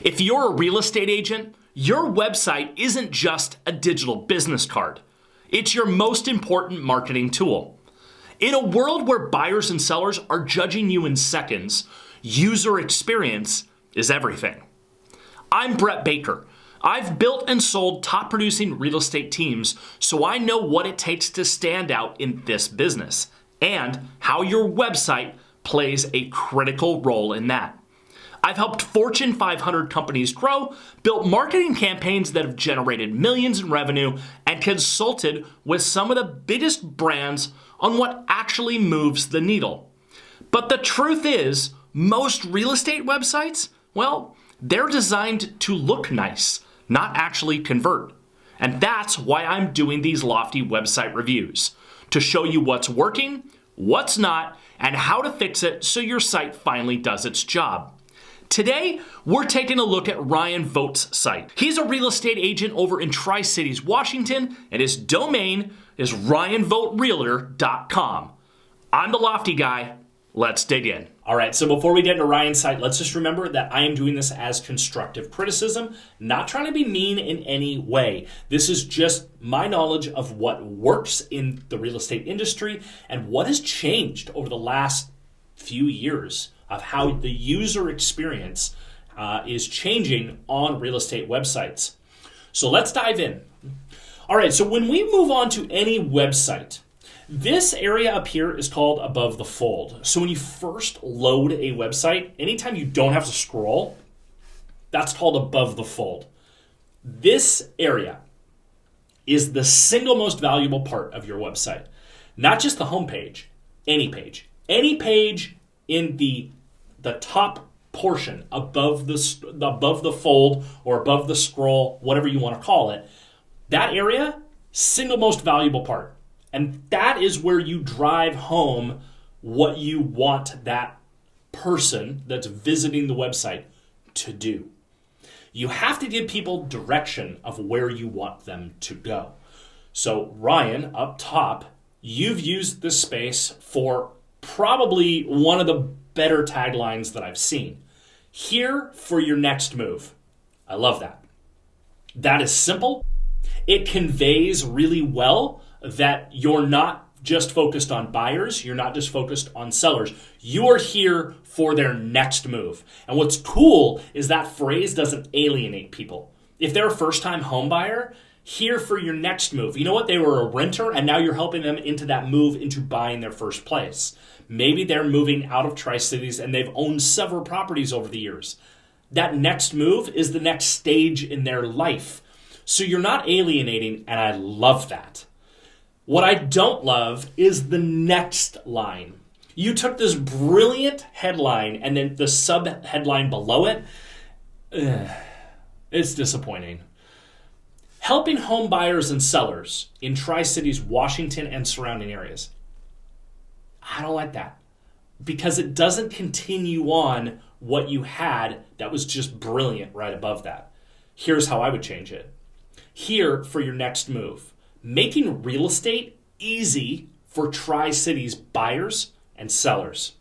If you're a real estate agent, your website isn't just a digital business card. It's your most important marketing tool. In a world where buyers and sellers are judging you in seconds, user experience is everything. I'm Brett Baker. I've built and sold top producing real estate teams, so I know what it takes to stand out in this business and how your website plays a critical role in that. I've helped Fortune 500 companies grow, built marketing campaigns that have generated millions in revenue, and consulted with some of the biggest brands on what actually moves the needle. But the truth is, most real estate websites, well, they're designed to look nice, not actually convert. And that's why I'm doing these lofty website reviews, to show you what's working, what's not, and how to fix it so your site finally does its job. Today, we're taking a look at Ryan Vogt's site. He's a real estate agent over in Tri-Cities, Washington, and his domain is ryanvogtrealtor.com. I'm the lofty guy. Let's dig in. All right, so before we get into Ryan's site, let's just remember that I am doing this as constructive criticism, not trying to be mean in any way. This is just my knowledge of what works in the real estate industry and what has changed over the last few years of how the user experience is changing on real estate websites. So let's dive in. All right, so when we move on to any website, this area up here is called above the fold. So when you first load a website, anytime you don't have to scroll, that's called above the fold. This area is the single most valuable part of your website. Not just the home page, any page. Any page in the top portion above the fold or above the scroll, whatever you want to call it, that area, single most valuable part. And that is where you drive home what you want that person that's visiting the website to do. You have to give people direction of where you want them to go. So Ryan, up top, you've used this space for probably one of the better taglines that I've seen. Here for your next move. I love that. That is simple. It conveys really well that you're not just focused on buyers. You're not just focused on sellers. You are here for their next move. And what's cool is that phrase doesn't alienate people. If they're a first-time home buyer, here for your next move. You know what? They were a renter, and now you're helping them into that move into buying their first place. Maybe they're moving out of Tri-Cities and they've owned several properties over the years. That next move is the next stage in their life. So you're not alienating, and I love that. What I don't love is the next line. You took this brilliant headline and then the sub-headline below it. It's disappointing. Helping home buyers and sellers in Tri-Cities, Washington, and surrounding areas. I don't like that because it doesn't continue on what you had that was just brilliant right above that. Here's how I would change it. Here for your next move. Making real estate easy for Tri-Cities buyers and sellers.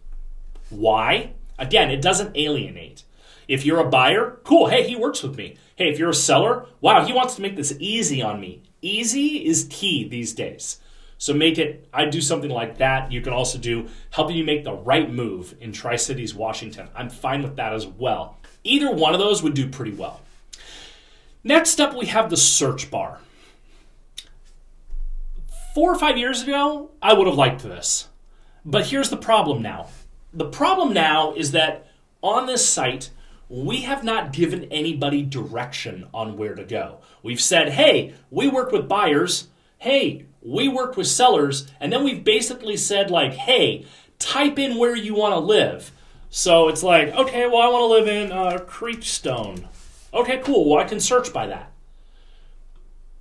Why? Again, it doesn't alienate. If you're a buyer, cool, hey, he works with me. Hey, if you're a seller, wow, he wants to make this easy on me. Easy is key these days. So I do something like that. You can also do helping you make the right move in Tri-Cities, Washington. I'm fine with that as well. Either one of those would do pretty well. Next up, we have the search bar. 4 or 5 years ago, I would have liked this. But here's the problem now. The problem now is that on this site, we have not given anybody direction on where to go. We've said, hey, we work with buyers. Hey, we work with sellers. And then we've basically said like, hey, type in where you want to live. So it's like, okay, well, I want to live in Creekstone. Okay, cool. Well, I can search by that.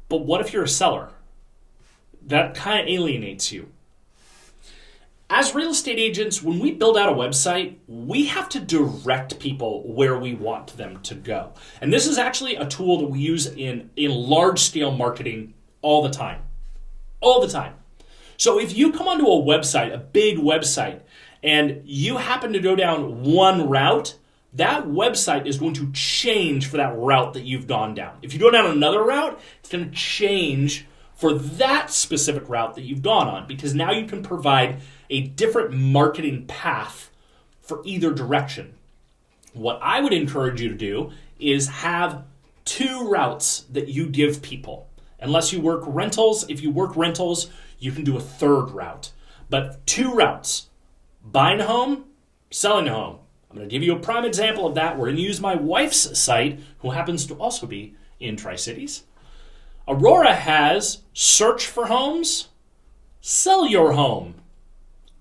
But what if you're a seller? That kind of alienates you. As real estate agents, when we build out a website, we have to direct people where we want them to go. And this is actually a tool that we use in large-scale marketing all the time. All the time. So if you come onto a website, a big website, and you happen to go down one route, that website is going to change for that route that you've gone down. If you go down another route, it's going to change for that specific route that you've gone on, because now you can provide a different marketing path for either direction. What I would encourage you to do is have 2 routes that you give people. Unless you work rentals, if you work rentals, you can do a 3rd route. But 2 routes: buying a home, selling a home. I'm going to give you a prime example of that. We're going to use my wife's site, who happens to also be in Tri-Cities. Aurora has search for homes, sell your home.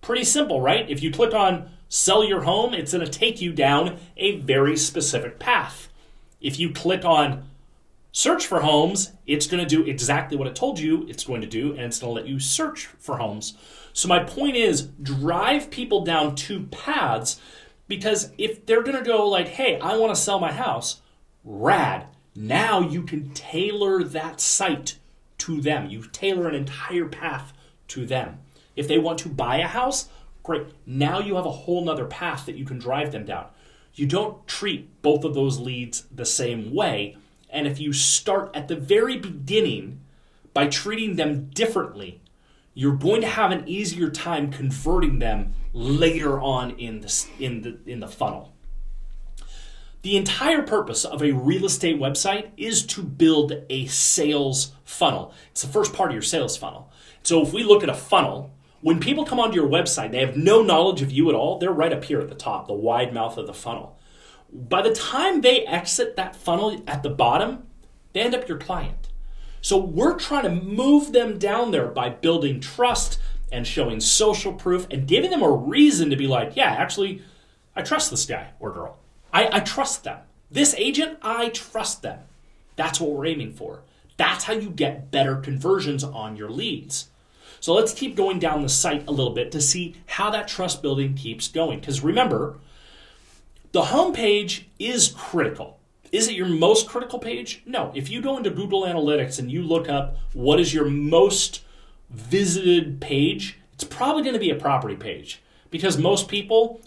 Pretty simple, right? If you click on sell your home, it's going to take you down a very specific path. If you click on search for homes, it's going to do exactly what it told you it's going to do, and it's going to let you search for homes. So my point is, drive people down 2 paths, because if they're going to go like, hey, I want to sell my house, rad. Now you can tailor that site to them. You tailor an entire path to them. If they want to buy a house, great. Now you have a whole nother path that you can drive them down. You don't treat both of those leads the same way. And if you start at the very beginning by treating them differently, you're going to have an easier time converting them later on in the funnel. The entire purpose of a real estate website is to build a sales funnel. It's the first part of your sales funnel. So if we look at a funnel, when people come onto your website, they have no knowledge of you at all. They're right up here at the top, the wide mouth of the funnel. By the time they exit that funnel at the bottom, they end up your client. So we're trying to move them down there by building trust and showing social proof and giving them a reason to be like, yeah, actually, I trust this guy or girl. I trust them. This agent, I trust them. That's what we're aiming for. That's how you get better conversions on your leads. So let's keep going down the site a little bit to see how that trust building keeps going. Because remember, the homepage is critical. Is it your most critical page? No. If you go into Google Analytics and you look up what is your most visited page, it's probably going to be a property page, because most agents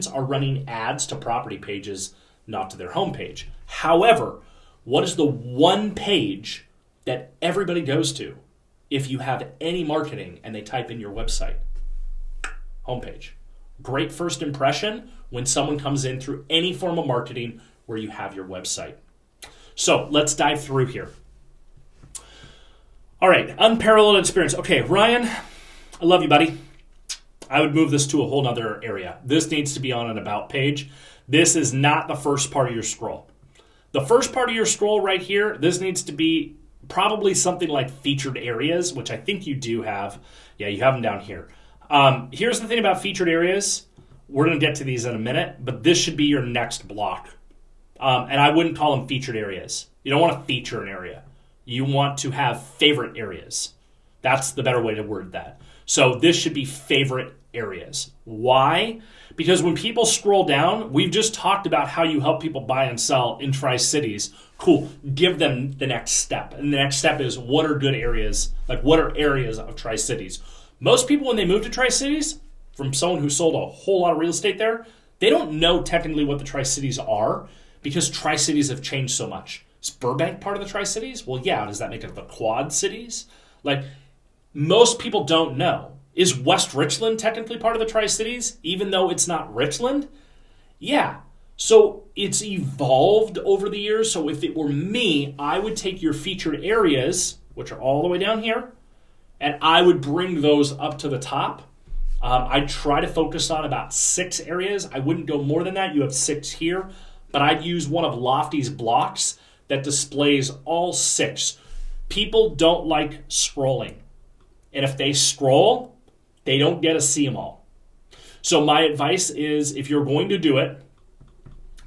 are running ads to property pages, not to their homepage. However, what is the one page that everybody goes to if you have any marketing and they type in your website? Homepage. Great first impression when someone comes in through any form of marketing where you have your website. So let's dive through here. All right, unparalleled experience. Okay, Ryan, I love you, buddy. I would move this to a whole nother area. This needs to be on an about page. This is not the first part of your scroll. The first part of your scroll right here, this needs to be probably something like featured areas, which I think you do have. Yeah, you have them down here. Here's the thing about featured areas. We're going to get to these in a minute, but this should be your next block. And I wouldn't call them featured areas. You don't want to feature an area. You want to have favorite areas. That's the better way to word that. So this should be favorite areas. Why? Because when people scroll down, we've just talked about how you help people buy and sell in Tri-Cities. Cool. Give them the next step. And the next step is, what are good areas? Like, what are areas of Tri-Cities? Most people, when they move to Tri-Cities, from someone who sold a whole lot of real estate there, they don't know technically what the Tri-Cities are, because Tri-Cities have changed so much. Is Burbank part of the Tri-Cities? Well, yeah. Does that make it the Quad Cities? Like, most people don't know. Is West Richland technically part of the Tri-Cities, even though it's not Richland? Yeah. So it's evolved over the years. So if it were me, I would take your featured areas, which are all the way down here, and I would bring those up to the top. I'd try to focus on about 6 areas. I wouldn't go more than that. You have 6 here. But I'd use one of Lofty's blocks that displays all 6. People don't like scrolling. And if they scroll, they don't get to see them all. So my advice is, if you're going to do it,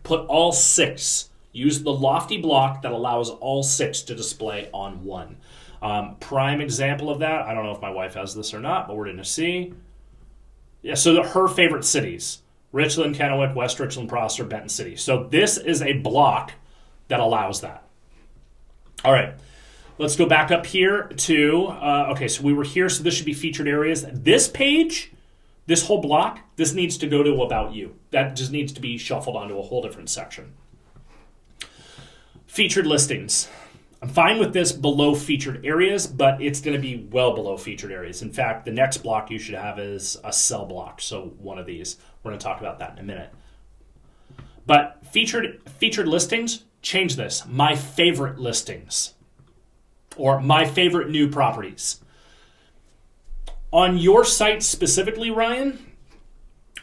put all 6. Use the Lofty block that allows all 6 to display on one. Prime example of that, I don't know if my wife has this or not, but we're going to see. Yeah, so her favorite cities: Richland, Kennewick, West Richland, Prosser, Benton City. So this is a block that allows that. All right. Let's go back up here to, okay, so we were here, so this should be featured areas. This page, This whole block, this needs to go to About You. That just needs to be shuffled onto a whole different section. Featured listings. I'm fine with this below featured areas, but it's going to be well below featured areas. In fact, the next block you should have is a sell block, so one of these. We're going to talk about that in a minute. But featured listings, change this. My favorite listings, or my favorite new properties. On your site specifically, Ryan,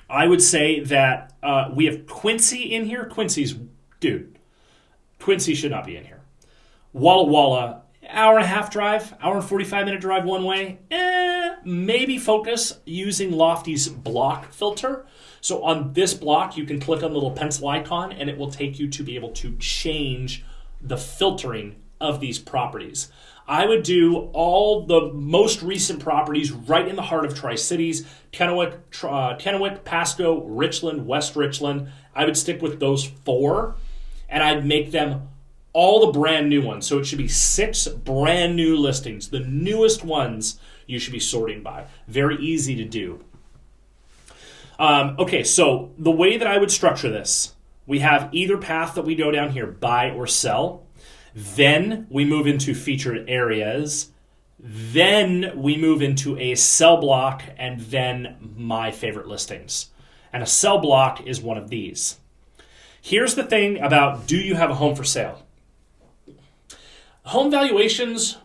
I would say that we have Quincy in here. Quincy should not be in here. Walla Walla, hour and a half drive, hour and 45-minute drive one way. Maybe focus using Lofty's block filter. So on this block, you can click on the little pencil icon, and it will take you to be able to change the filtering of these properties. I would do all the most recent properties right in the heart of Tri-Cities, Kennewick, Pasco, Richland, West Richland. I would stick with those 4, and I'd make them all the brand new ones. So it should be 6 brand new listings. The newest ones you should be sorting by. Very easy to do. Okay, so the way that I would structure this, we have either path that we go down here, buy or sell. Then we move into featured areas. Then we move into a sell block, and then my favorite listings. And a sell block is one of these. Here's the thing about, do you have a home for sale? Home valuations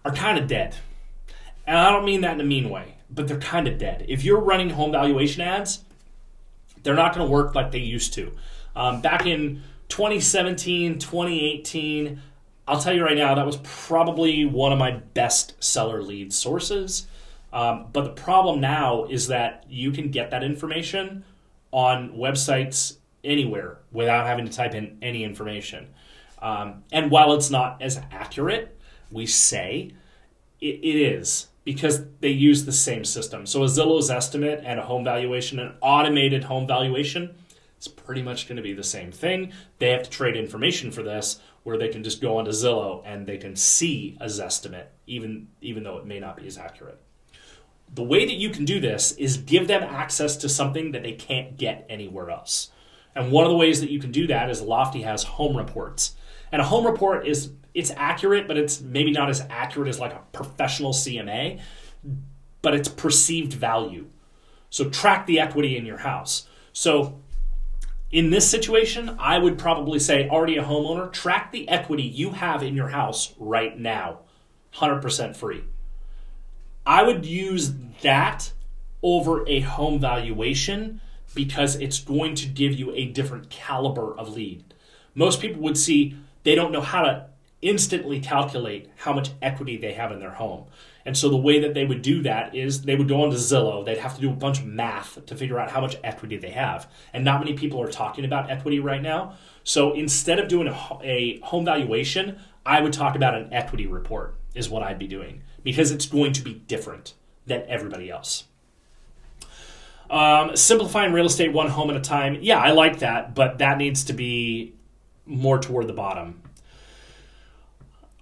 are kind of dead. And I don't mean that in a mean way, but they're kind of dead. If you're running home valuation ads, they're not going to work like they used to. Back in 2017, 2018, I'll tell you right now, that was probably one of my best seller lead sources. But the problem now is that you can get that information on websites anywhere without having to type in any information. And while it's not as accurate, we say it is, because they use the same system. So a Zillow's estimate and a home valuation, an automated home valuation, it's pretty much going to be the same thing. They have to trade information for this, where they can just go onto Zillow and they can see a Zestimate, even though it may not be as accurate. The way that you can do this is give them access to something that they can't get anywhere else. And one of the ways that you can do that is Lofty has home reports. And a home report it's accurate, but it's maybe not as accurate as like a professional CMA, but it's perceived value. So track the equity in your house. So in this situation, I would probably say, already a homeowner, track the equity you have in your house right now, 100% free. I would use that over a home valuation because it's going to give you a different caliber of lead. Most people would see they don't know how to instantly calculate how much equity they have in their home. And so the way that they would do that is they would go onto Zillow. They'd have to do a bunch of math to figure out how much equity they have. And not many people are talking about equity right now. So instead of doing a home valuation, I would talk about an equity report is what I'd be doing, because it's going to be different than everybody else. Simplifying real estate one home at a time. Yeah, I like that, but that needs to be more toward the bottom.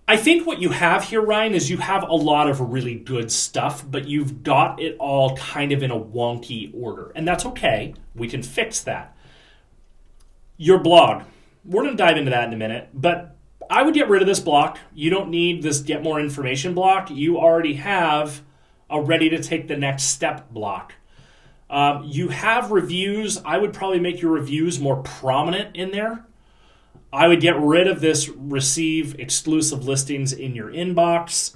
I think what you have here, Ryan, is you have a lot of really good stuff, but you've got it all kind of in a wonky order. And that's okay. We can fix that. Your blog. We're going to dive into that in a minute, but I would get rid of this block. You don't need this get more information block. You already have a ready to take the next step block. You have reviews. I would probably make your reviews more prominent in there. I would get rid of this receive exclusive listings in your inbox.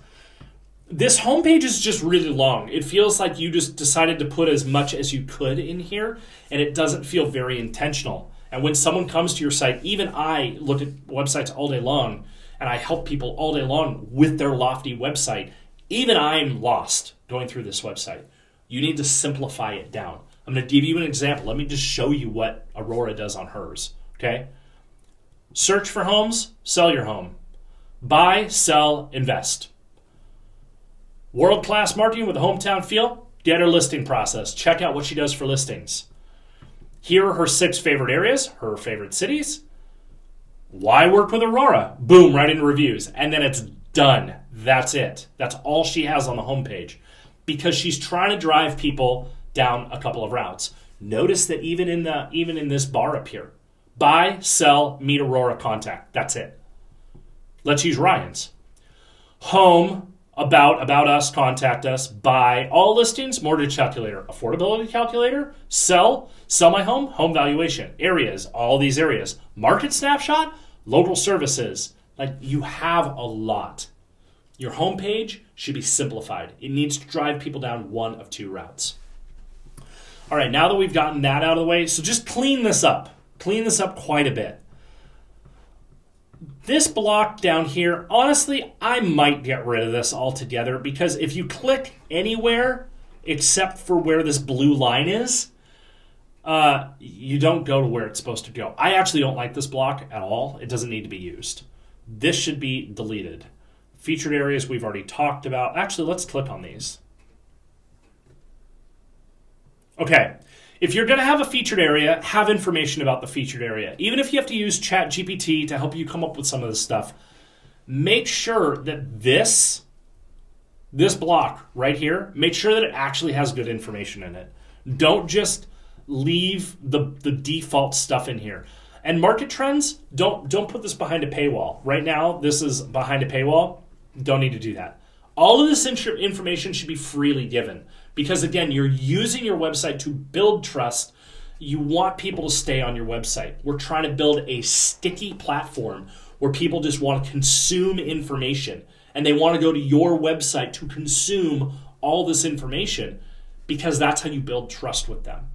This homepage is just really long. It feels like you just decided to put as much as you could in here, and it doesn't feel very intentional. And when someone comes to your site, even I look at websites all day long, and I help people all day long with their Lofty website. Even I'm lost going through this website. You need to simplify it down. I'm going to give you an example. Let me just show you what Aurora does on hers, okay? Search for homes, sell your home. Buy, sell, invest. World-class marketing with a hometown feel. Get her listing process. Check out what she does for listings. Here are her 6 favorite areas, her favorite cities. Why work with Aurora? Boom, right into reviews. And then it's done. That's it. That's all she has on the homepage. Because she's trying to drive people down a couple of routes. Notice that even in this bar up here, buy, sell, meet Aurora, contact. That's it. Let's use Ryan's. Home, about us, contact us, buy, all listings, mortgage calculator, affordability calculator, sell my home valuation, areas, all these areas, market snapshot, local services. Like, you have a lot. Your homepage should be simplified. It needs to drive people down one of two routes. All right, now that we've gotten that out of the way, so just clean this up. Clean this up quite a bit. This block down here, honestly, I might get rid of this altogether, because if you click anywhere except for where this blue line is, you don't go to where it's supposed to go. I actually don't like this block at all. It doesn't need to be used. This should be deleted. Featured areas we've already talked about. Actually, let's click on these. Okay. If you're going to have a featured area, have information about the featured area. Even if you have to use ChatGPT to help you come up with some of this stuff, make sure that this block right here, make sure that it actually has good information in it. Don't just leave the default stuff in here. And market trends, don't put this behind a paywall. Right now, this is behind a paywall. Don't need to do that. All of this information should be freely given. Because again, you're using your website to build trust. You want people to stay on your website. We're trying to build a sticky platform where people just want to consume information. And they want to go to your website to consume all this information, because that's how you build trust with them.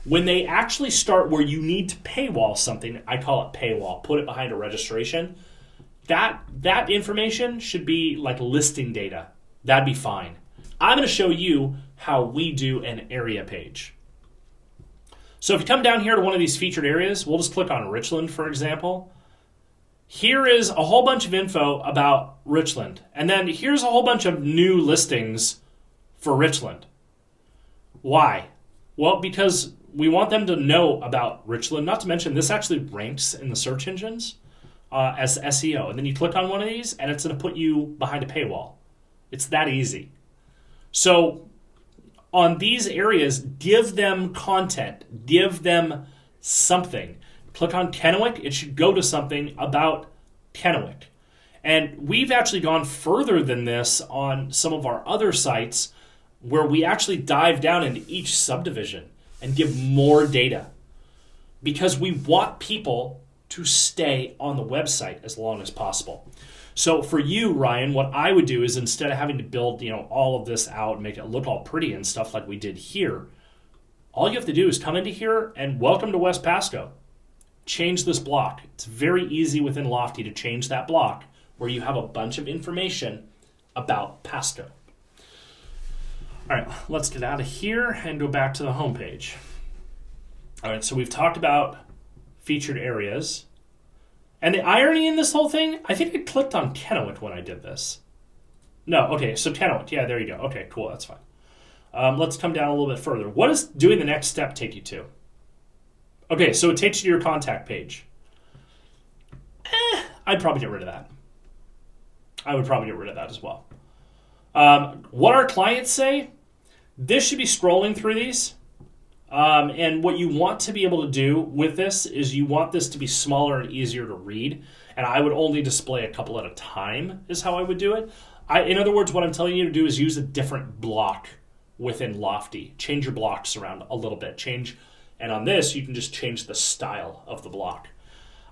When they actually start where you need to paywall something, I call it paywall, put it behind a registration, that information should be like listing data. That'd be fine. I'm going to show you how we do an area page. So if you come down here to one of these featured areas, we'll just click on Richland, for example. Here is a whole bunch of info about Richland. And then here's a whole bunch of new listings for Richland. Why? Well, because we want them to know about Richland. Not to mention, this actually ranks in the search engines as SEO. And then you click on one of these, and it's going to put you behind a paywall. It's that easy. So on these areas, give them content. Give them something. Click on Kennewick. It should go to something about Kennewick. And we've actually gone further than this on some of our other sites, where we actually dive down into each subdivision and give more data, because we want people to stay on the website as long as possible. So for you, Ryan, what I would do is, instead of having to build, all of this out and make it look all pretty and stuff like we did here, all you have to do is come into here and welcome to West Pasco. Change this block. It's very easy within Lofty to change that block where you have a bunch of information about Pasco. All right, let's get out of here and go back to the home page. All right, so we've talked about featured areas. And the irony in this whole thing, I think I clicked on Kennewick when I did this. No, okay, so Kennewick. Yeah, there you go. Okay, cool, that's fine. Let's come down a little bit further. What does doing the next step take you to? Okay, so it takes you to your contact page. I'd probably get rid of that. I would probably get rid of that as well. What our clients say, this should be scrolling through these. And what you want to be able to do with this is you want this to be smaller and easier to read. And I would only display a couple at a time is how I would do it. In other words, what I'm telling you to do is use a different block within Lofty. Change your blocks around a little bit. And on this, you can just change the style of the block.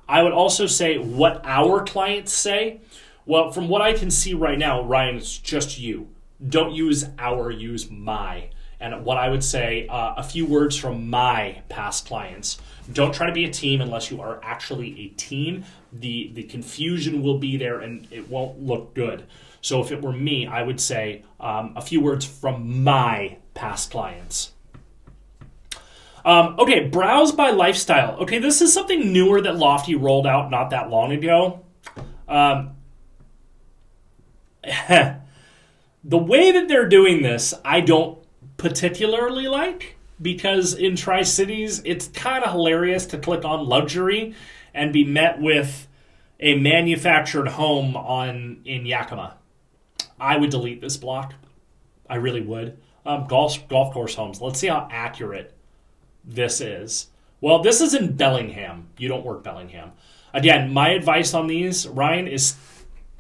I would also say what our clients say. Well, from what I can see right now, Ryan, it's just you. Don't use our, use my. And what I would say, a few words from my past clients. Don't try to be a team unless you are actually a team. The confusion will be there and it won't look good. So if it were me, I would say a few words from my past clients. Okay, browse by lifestyle. Okay, this is something newer that Lofty rolled out not that long ago. The way that they're doing this, I don't particularly like, because in Tri-Cities, it's kind of hilarious to click on luxury and be met with a manufactured home in Yakima. I would delete this block. I really would. Golf course homes. Let's see how accurate this is. Well, this is in Bellingham. You don't work Bellingham. Again, my advice on these, Ryan, is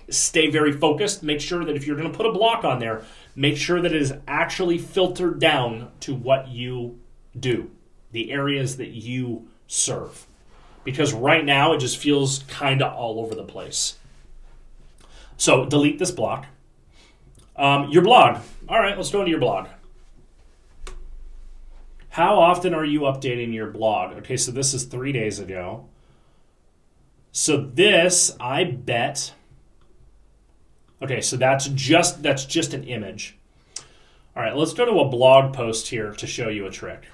stay very focused. Make sure that if you're going to put a block on there, make sure that it is actually filtered down to what you do, the areas that you serve. Because right now it just feels kind of all over the place. So delete this block. Your blog. All right, let's go into your blog. How often are you updating your blog? Okay, so this is 3 days ago. So this, I bet. Okay, so that's just an image. All right, let's go to a blog post here to show you a trick.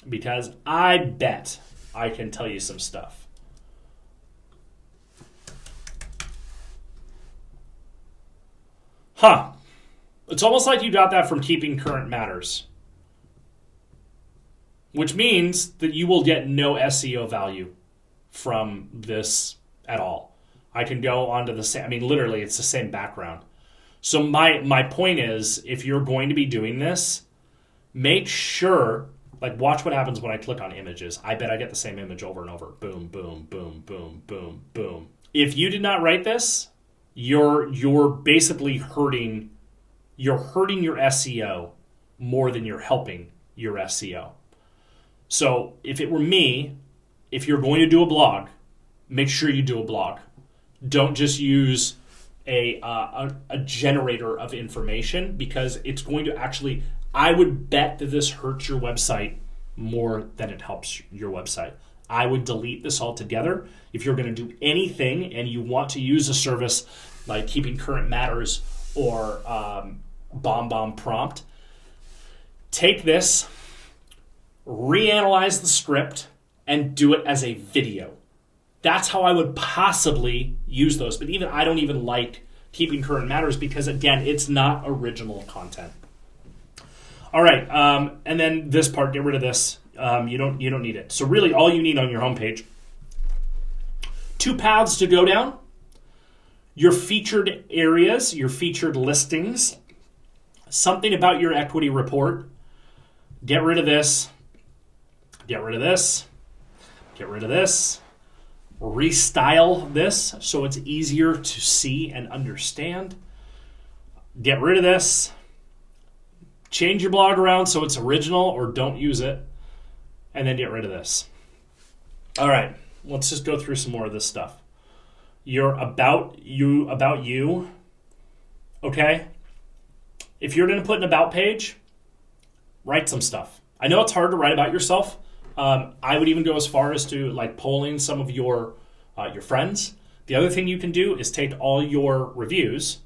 Because I bet I can tell you some stuff. Huh. It's almost like you got that from Keeping Current Matters. Which means that you will get no SEO value from this at all. I can go onto the same, literally it's the same background. So my point is, if you're going to be doing this, make sure, watch what happens when I click on images. I bet I get the same image over and over. Boom, boom, boom, boom, boom, boom. If you did not write this, you're basically hurting your SEO more than you're helping your SEO. So if it were me, if you're going to do a blog, make sure you do a blog. Don't just use a generator of information, because it's going to actually, I would bet that this hurts your website more than it helps your website. I would delete this altogether. If you're going to do anything and you want to use a service like Keeping Current Matters or BombBomb Prompt, take this, reanalyze the script, and do it as a video. That's how I would possibly use those. But I don't even like Keeping Current Matters because, again, it's not original content. All right, and then this part, get rid of this. You don't need it. So really, all you need on your homepage: 2 paths to go down, your featured areas, your featured listings, something about your equity report. Get rid of this. Get rid of this. Get rid of this. Restyle this so it's easier to see and understand. Get rid of this. Change your blog around so it's original or don't use it. And then get rid of this. All right, let's just go through some more of this stuff. Your about you. Okay? If you're going to put an about page, write some stuff. I know it's hard to write about yourself. I would even go as far as to polling some of your friends. The other thing you can do is take all your reviews,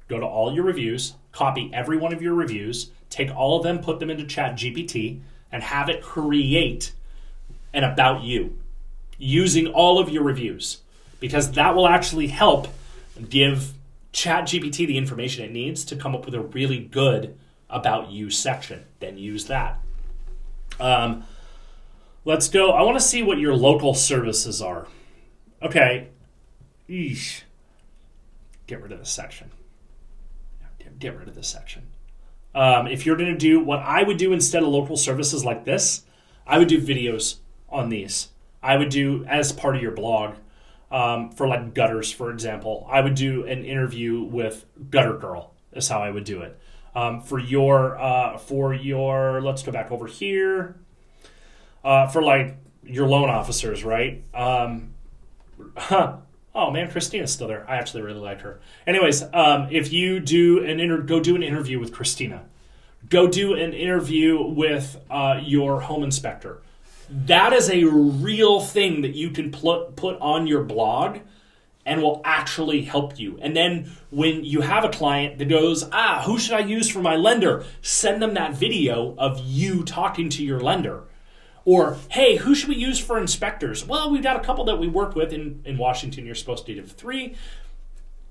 go to all your reviews, copy every one of your reviews, take all of them, put them into ChatGPT, and have it create an about you using all of your reviews, because that will actually help give ChatGPT the information it needs to come up with a really good about you section. Then use that. Let's go. I want to see what your local services are. Okay. Eesh. Get rid of this section. Get rid of this section. If you're going to do what I would do instead of local services like this, I would do videos on these. I would do, as part of your blog, for gutters, for example, I would do an interview with Gutter Girl. Is how I would do it. For your, let's go back over here. For your loan officers, right? Oh man, Christina's still there. I actually really like her. Anyways, if you do go do an interview with Christina. Go do an interview with your home inspector. That is a real thing that you can put on your blog and will actually help you. And then when you have a client that goes, who should I use for my lender? Send them that video of you talking to your lender. Or, hey, who should we use for inspectors? Well, we've got a couple that we work with in Washington. You're supposed to have 3.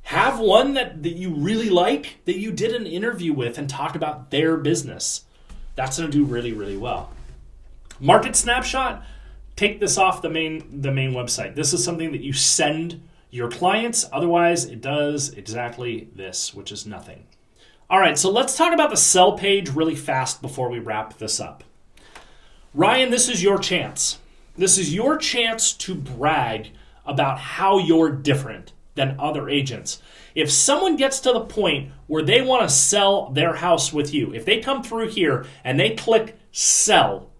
Have one that you really like, that you did an interview with and talk about their business. That's going to do really, really well. Market snapshot, take this off the main website. This is something that you send your clients. Otherwise, it does exactly this, which is nothing. All right, so let's talk about the sell page really fast before we wrap this up. Ryan, this is your chance. This is your chance to brag about how you're different than other agents. If someone gets to the point where they want to sell their house with you, if they come through here and they click sell,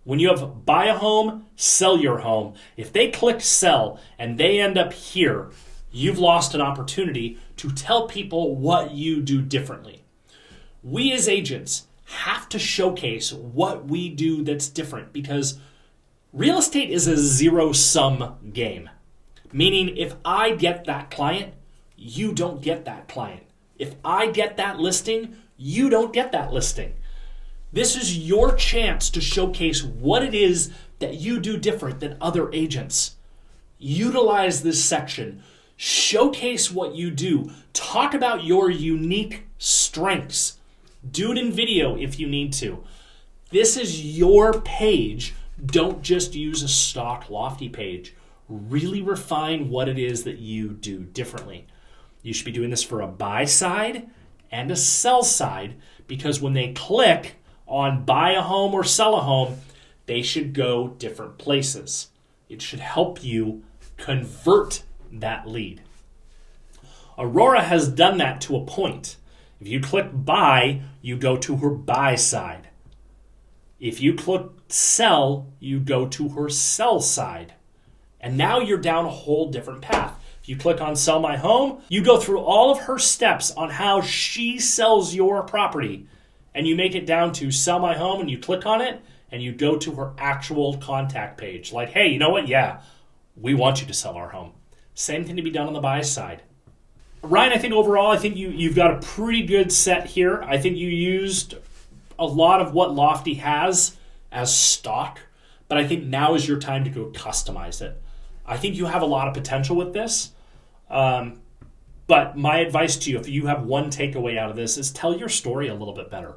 when you have buy a home, sell your home, if they click sell and they end up here, you've lost an opportunity to tell people what you do differently. We as agents have to showcase what we do that's different because real estate is a zero-sum game. Meaning if I get that client, you don't get that client. If I get that listing, you don't get that listing. This is your chance to showcase what it is that you do different than other agents. Utilize this section. Showcase what you do. Talk about your unique strengths. Do it in video if you need to. This is your page. Don't just use a stock Lofty page. Really refine what it is that you do differently. You should be doing this for a buy side and a sell side because when they click on buy a home or sell a home, they should go different places. It should help you convert that lead. Aurora has done that to a point. If you click buy, you go to her buy side. If you click sell, you go to her sell side. And now you're down a whole different path. If you click on sell my home, you go through all of her steps on how she sells your property. And you make it down to sell my home and you click on it and you go to her actual contact page. Like, hey, you know what? Yeah, we want you to sell our home. Same thing to be done on the buy side. Ryan, I think overall, you've got a pretty good set here. I think you used a lot of what Lofty has as stock, but I think now is your time to go customize it. I think you have a lot of potential with this, but my advice to you, if you have one takeaway out of this, is tell your story a little bit better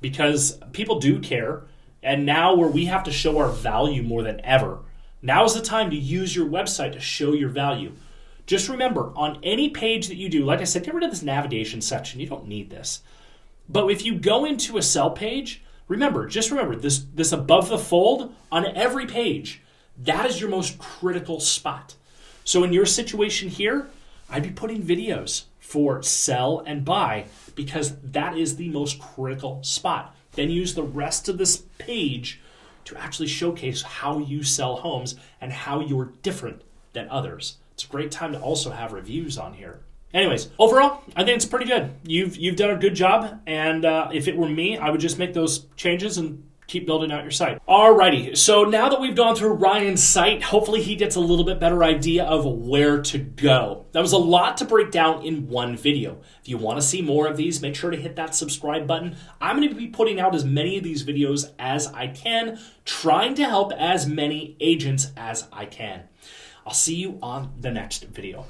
because people do care, and now where we have to show our value more than ever, now is the time to use your website to show your value. Just remember, on any page that you do, like I said, get rid of this navigation section. You don't need this. But if you go into a sell page, just remember this above the fold on every page, that is your most critical spot. So in your situation here, I'd be putting videos for sell and buy because that is the most critical spot. Then use the rest of this page to actually showcase how you sell homes and how you're different than others. It's a great time to also have reviews on here. Anyways, overall, I think it's pretty good. You've done a good job, and if it were me, I would just make those changes and keep building out your site. Alrighty, so now that we've gone through Ryan's site, hopefully he gets a little bit better idea of where to go. That was a lot to break down in one video. If you want to see more of these, make sure to hit that subscribe button. I'm going to be putting out as many of these videos as I can, trying to help as many agents as I can. I'll see you on the next video.